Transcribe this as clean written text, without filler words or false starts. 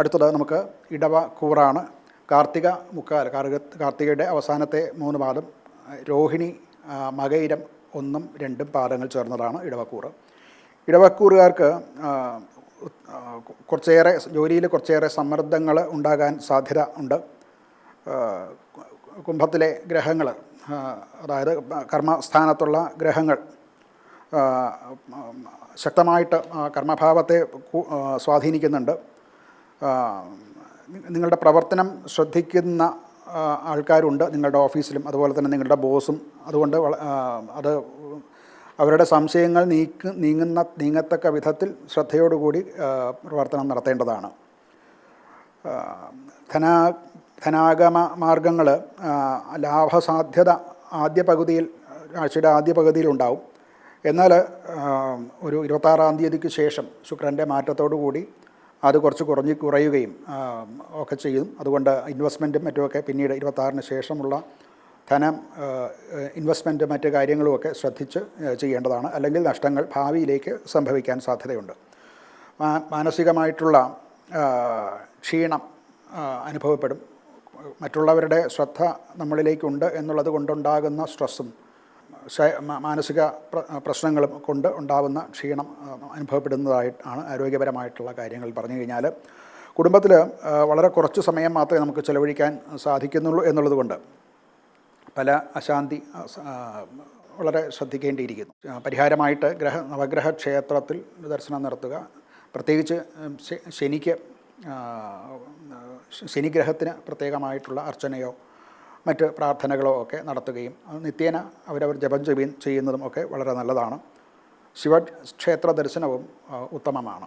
അടുത്തത് നമുക്ക് ഇടവ കൂറാണ്. കാർത്തിക മുക്കാൽ, കാർത്തികയുടെ അവസാനത്തെ 3 പാദം, രോഹിണി മകയിരം 1, 2 പാദങ്ങൾ ചേർന്നതാണ് ഇടവക്കൂറ്. ഇടവക്കൂറുകാർക്ക് കുറച്ചേറെ ജോലിയിൽ കുറച്ചേറെ സമ്മർദ്ദങ്ങൾ ഉണ്ടാകാൻ സാധ്യത ഉണ്ട്. കുംഭത്തിലെ ഗ്രഹങ്ങൾ, അതായത് കർമ്മസ്ഥാനത്തുള്ള ഗ്രഹങ്ങൾ ശക്തമായിട്ട് കർമ്മഭാവത്തെ സ്വാധീനിക്കുന്നുണ്ട്. നിങ്ങളുടെ പ്രവർത്തനം ശ്രദ്ധിക്കുന്ന ആൾക്കാരുണ്ട് നിങ്ങളുടെ ഓഫീസിലും, അതുപോലെ തന്നെ നിങ്ങളുടെ ബോസും. അതുകൊണ്ട് അത് അവരുടെ സംശയങ്ങൾ നീങ്ങത്തക്ക വിധത്തിൽ ശ്രദ്ധയോടുകൂടി പ്രവർത്തനം നടത്തേണ്ടതാണ്. ധനാഗമ മാർഗങ്ങൾ, ലാഭസാധ്യത ആഴ്ചയുടെ ആദ്യ പകുതിയിൽ ഉണ്ടാവും. എന്നാൽ ഒരു 26-ാം തീയതിക്ക് ശേഷം ശുക്രൻ്റെ മാറ്റത്തോടുകൂടി അത് കുറച്ച് കുറയുകയും ഒക്കെ ചെയ്യും. അതുകൊണ്ട് ഇൻവെസ്റ്റ്മെൻറ്റും മറ്റുമൊക്കെ പിന്നീട് 26-ന് ശേഷമുള്ള ധനം, ഇൻവെസ്റ്റ്മെൻറ്റ് മറ്റ് കാര്യങ്ങളുമൊക്കെ ശ്രദ്ധിച്ച് ചെയ്യേണ്ടതാണ്. അല്ലെങ്കിൽ നഷ്ടങ്ങൾ ഭാവിയിലേക്ക് സംഭവിക്കാൻ സാധ്യതയുണ്ട്. മാനസികമായിട്ടുള്ള ക്ഷീണം അനുഭവപ്പെടും. മറ്റുള്ളവരുടെ ശ്രദ്ധ നമ്മളിലേക്കുണ്ട് എന്നുള്ളത് കൊണ്ടുണ്ടാകുന്ന സ്ട്രെസ്സും മാനസിക പ്രശ്നങ്ങളും കൊണ്ട് ഉണ്ടാകുന്ന ക്ഷീണം അനുഭവപ്പെടുന്നതായിട്ടാണ് ആരോഗ്യപരമായിട്ടുള്ള കാര്യങ്ങൾ പറഞ്ഞു കഴിഞ്ഞാൽ. കുടുംബത്തിൽ വളരെ കുറച്ച് സമയം മാത്രമേ നമുക്ക് ചിലവഴിക്കാൻ സാധിക്കുന്നുള്ളൂ എന്നുള്ളത് കൊണ്ട് പല അശാന്തി വളരെ ശ്രദ്ധിക്കേണ്ടിയിരിക്കുന്നു. പരിഹാരമായിട്ട് നവഗ്രഹ ക്ഷേത്രത്തിൽ ദർശനം നടത്തുക. പ്രത്യേകിച്ച് ശനിഗ്രഹത്തിന് പ്രത്യേകമായിട്ടുള്ള അർച്ചനയോ മറ്റ് പ്രാർത്ഥനകളോ ഒക്കെ നടത്തുകയും നിത്യേന അവരവർ ജപം ചെയ്യുന്നതും ഒക്കെ വളരെ നല്ലതാണ്. ശിവക്ഷേത്ര ദർശനവും ഉത്തമമാണ്.